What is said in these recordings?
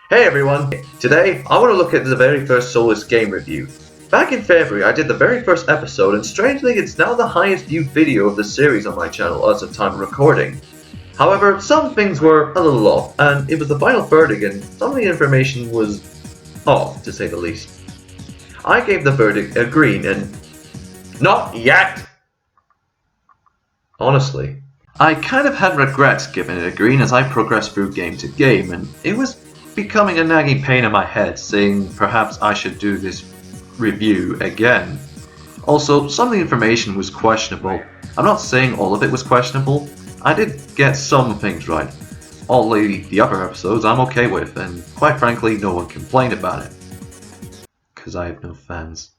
Hey everyone! Today, I want to look at the very first Soloist game review. Back in February, I did the very first episode, and strangely, it's now the highest viewed video of the series on my channel as of time of recording. However, some things were a little off, and it was the final verdict, and some of the information was off, to say the least. I gave the verdict a green, and not yet! Honestly. I kind of had regrets giving it a green as I progressed through game to game, and it was becoming a nagging pain in my head, saying perhaps I should do this review again. Also, some of the information was questionable. I'm not saying all of it was questionable. I did get some things right. All the other episodes I'm okay with, and quite frankly, no one complained about it. Because I have no fans.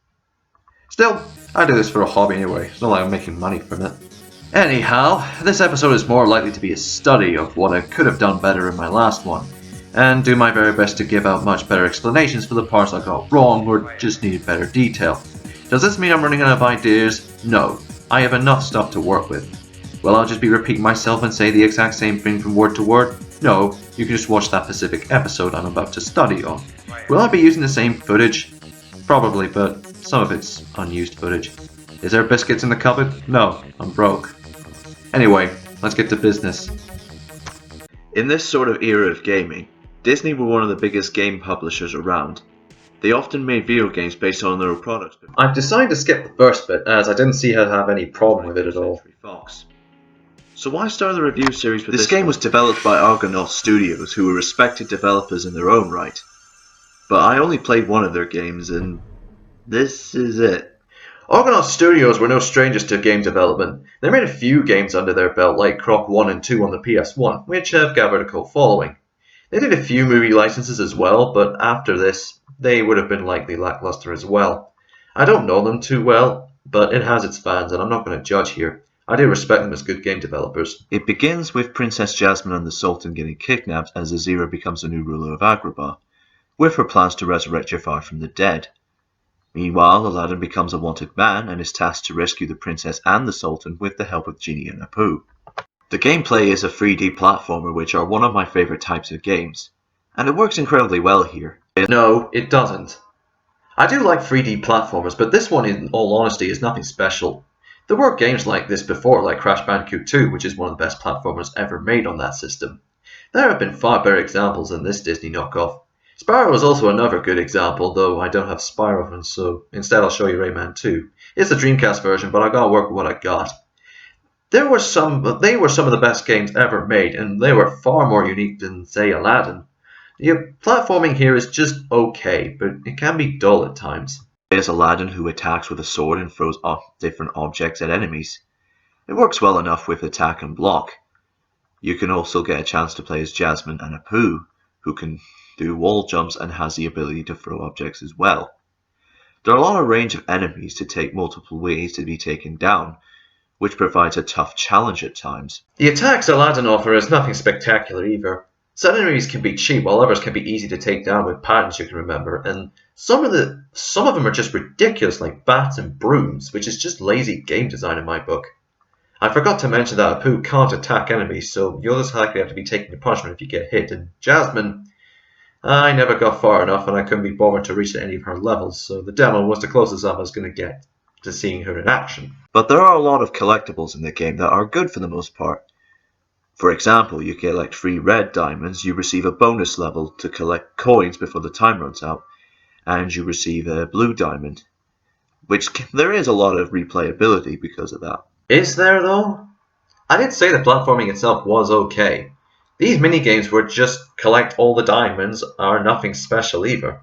Still, I do this for a hobby anyway. It's not like I'm making money from it. Anyhow, this episode is more likely to be a study of what I could have done better in my last one, and do my very best to give out much better explanations for the parts I got wrong or just needed better detail. Does this mean I'm running out of ideas? No, I have enough stuff to work with. Will I just be repeating myself and say the exact same thing from word to word? No, you can just watch that specific episode I'm about to study on. Will I be using the same footage? Probably, but some of it's unused footage. Is there biscuits in the cupboard? No, I'm broke. Anyway, let's get to business. In this sort of era of gaming, Disney were one of the biggest game publishers around. They often made video games based on their own products. I've decided to skip the first bit as I didn't see how to have any problem with it at all. So why start the review series with this game was developed by Argonaut Studios, who were respected developers in their own right. But I only played one of their games and this is it. Argonaut Studios were no strangers to game development. They made a few games under their belt like Croc 1 and 2 on the PS1, which have gathered a cult following. They did a few movie licenses as well, but after this, they would have been likely lackluster as well. I don't know them too well, but it has its fans and I'm not going to judge here. I do respect them as good game developers. It begins with Princess Jasmine and the Sultan getting kidnapped as Nasira becomes the new ruler of Agrabah, with her plans to resurrect Jafar from the dead. Meanwhile, Aladdin becomes a wanted man and is tasked to rescue the princess and the sultan with the help of Genie and Apu. The gameplay is a 3D platformer, which are one of my favorite types of games, and it works incredibly well here. No, it doesn't. I do like 3D platformers, but this one, in all honesty, is nothing special. There were games like this before, like Crash Bandicoot 2, which is one of the best platformers ever made on that system. There have been far better examples than this Disney knockoff. Spyro is also another good example, though I don't have Spyro, and so instead I'll show you Rayman 2. It's the Dreamcast version, but I gotta work with what I got. They were some of the best games ever made, and they were far more unique than, say, Aladdin. The platforming here is just okay, but it can be dull at times. There's Aladdin, who attacks with a sword and throws different objects at enemies. It works well enough with attack and block. You can also get a chance to play as Jasmine and Apu, who can do wall jumps and has the ability to throw objects as well. There are a lot of range of enemies to take multiple ways to be taken down, which provides a tough challenge at times. The attacks Aladdin offer is nothing spectacular either. Some enemies can be cheap while others can be easy to take down with patterns you can remember, and some of them are just ridiculous, like bats and brooms, which is just lazy game design in my book. I forgot to mention that Apu can't attack enemies, so you'll just likely have to be taking your punishment if you get hit, and Jasmine, I never got far enough and I couldn't be bothered to reach any of her levels, so the demo was the closest I was going to get to seeing her in action. But there are a lot of collectibles in the game that are good for the most part. For example, you get like 3 red diamonds, you receive a bonus level to collect coins before the time runs out, and you receive a blue diamond, which there is a lot of replayability because of that. Is there though? I did say the platforming itself was okay. These minigames where just collect all the diamonds are nothing special either.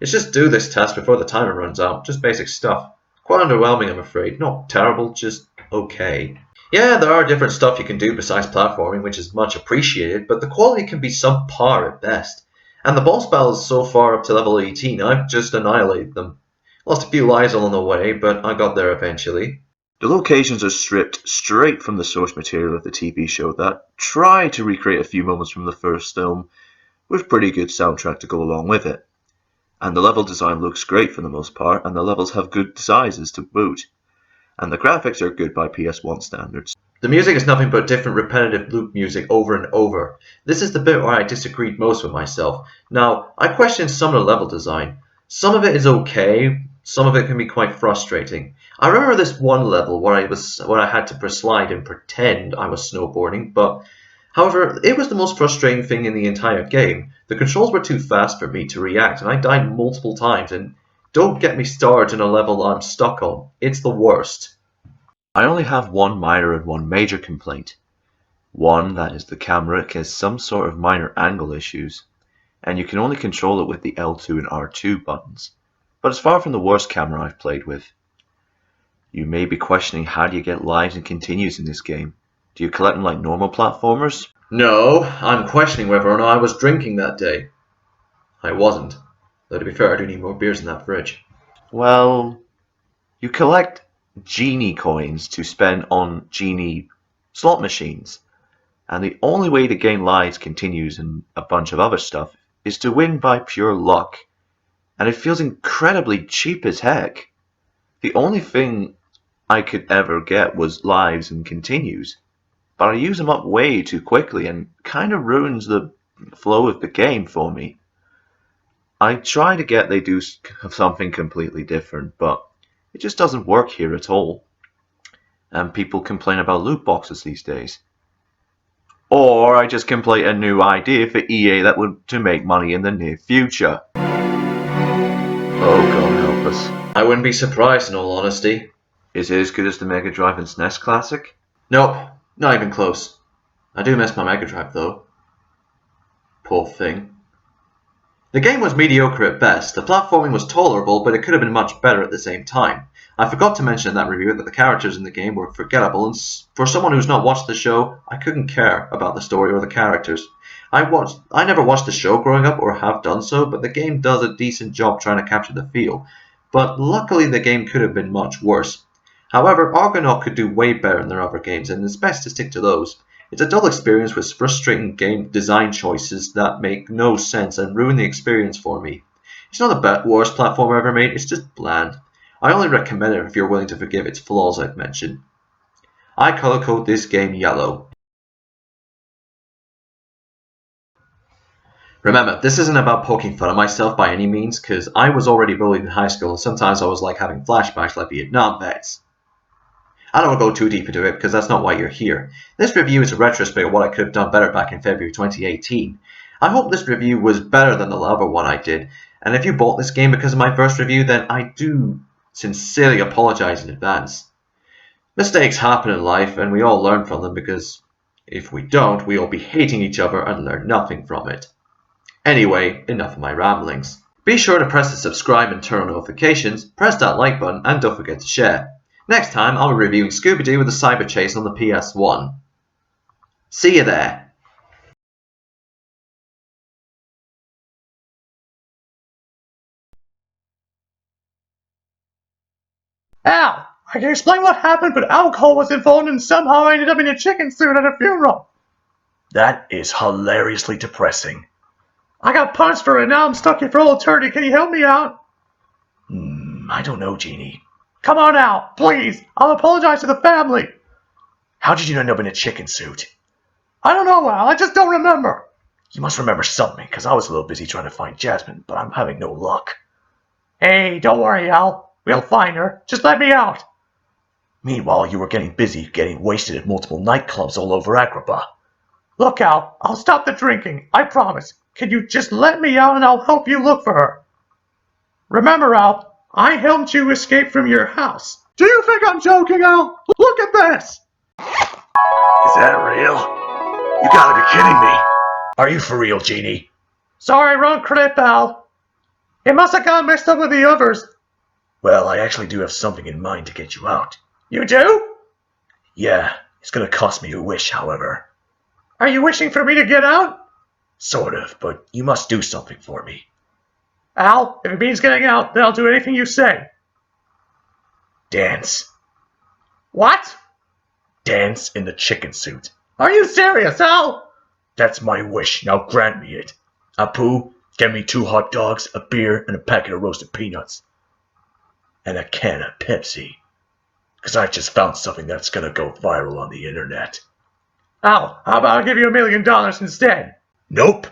It's just do this task before the timer runs out, just basic stuff. Quite underwhelming, I'm afraid. Not terrible, just okay. Yeah, there are different stuff you can do besides platforming, which is much appreciated, but the quality can be subpar at best. And the boss battles so far up to level 18, I've just annihilated them. Lost a few lives along the way, but I got there eventually. The locations are stripped straight from the source material of the TV show that try to recreate a few moments from the first film, with pretty good soundtrack to go along with it. And the level design looks great for the most part, and the levels have good sizes to boot. And the graphics are good by PS1 standards. The music is nothing but different repetitive loop music over and over. This is the bit where I disagreed most with myself. Now, I questioned some of the level design. Some of it is okay, some of it can be quite frustrating. I remember this one level where I had to slide and pretend I was snowboarding, but however, it was the most frustrating thing in the entire game. The controls were too fast for me to react, and I died multiple times, and don't get me started on a level I'm stuck on. It's the worst. I only have one minor and one major complaint. One, that is the camera has some sort of minor angle issues, and you can only control it with the L2 and R2 buttons, but it's far from the worst camera I've played with. You may be questioning, how do you get lives and continues in this game? Do you collect them like normal platformers? No, I'm questioning whether or not I was drinking that day. I wasn't, though to be fair I do need more beers in that fridge. Well, you collect genie coins to spend on genie slot machines, and the only way to gain lives, continues, and a bunch of other stuff is to win by pure luck, and it feels incredibly cheap as heck. The only thing I could ever get was lives and continues, but I use them up way too quickly and kind of ruins the flow of the game for me. I try to get they do something completely different, but it just doesn't work here at all. And people complain about loot boxes these days. Or I just contemplate a new idea for EA that would to make money in the near future. Oh, God help us. I wouldn't be surprised in all honesty. Is it as good as the Mega Drive and SNES Classic? Nope, not even close. I do miss my Mega Drive though. Poor thing. The game was mediocre at best. The platforming was tolerable, but it could have been much better at the same time. I forgot to mention in that review that the characters in the game were forgettable, and for someone who's not watched the show, I couldn't care about the story or the characters. I never watched the show growing up, or have done so, but the game does a decent job trying to capture the feel. But luckily the game could have been much worse. However, Argonaut could do way better in their other games, and it's best to stick to those. It's a dull experience with frustrating game design choices that make no sense and ruin the experience for me. It's not the worst platformer ever made, it's just bland. I only recommend it if you're willing to forgive its flaws I've mentioned. I color code this game yellow. Remember, this isn't about poking fun at myself by any means, because I was already bullied in high school and sometimes I was like having flashbacks like Vietnam vets. I don't want to go too deep into it because that's not why you're here. This review is a retrospect of what I could have done better back in February 2018. I hope this review was better than the other one I did, and if you bought this game because of my first review, then I do sincerely apologize in advance. Mistakes happen in life and we all learn from them, because if we don't, we all be hating each other and learn nothing from it. Anyway, enough of my ramblings. Be sure to press the subscribe and turn on notifications, press that like button, and don't forget to share. Next time, I'll be reviewing Scooby-Doo with the Cyber Chase on the PS1. See you there! Al, I can explain what happened, but alcohol was involved and somehow I ended up in a chicken suit at a funeral. That is hilariously depressing. I got punched for it, now I'm stuck here for all eternity. Can you help me out? I don't know, Genie. Come on, Al, please. I'll apologize to the family. How did you end up in a chicken suit? I don't know, Al. I just don't remember. You must remember something, because I was a little busy trying to find Jasmine, but I'm having no luck. Hey, don't worry, Al. We'll find her. Just let me out. Meanwhile, you were getting busy getting wasted at multiple nightclubs all over Agrabah. Look, Al, I'll stop the drinking. I promise. Can you just let me out and I'll help you look for her? Remember, Al, I helped you escape from your house. Do you think I'm joking, Al? Look at this! Is that real? You gotta be kidding me. Are you for real, Genie? Sorry, wrong clip, Al. It must have got mixed up with the others. Well, I actually do have something in mind to get you out. You do? Yeah, it's gonna cost me a wish, however. Are you wishing for me to get out? Sort of, but you must do something for me. Al, if it means getting out, then I'll do anything you say. Dance. What? Dance in the chicken suit. Are you serious, Al? That's my wish, now grant me it. Apu, get me 2 hot dogs, a beer, and a packet of roasted peanuts. And a can of Pepsi. Because I just found something that's gonna go viral on the internet. Al, how about I give you $1 million instead? Nope.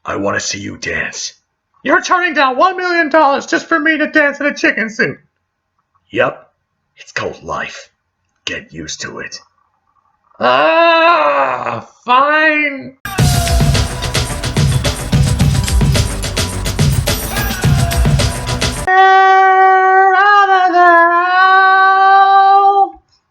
I want to see you dance. You're turning down $1 million just for me to dance in a chicken suit. Yep. It's called life. Get used to it. Fine.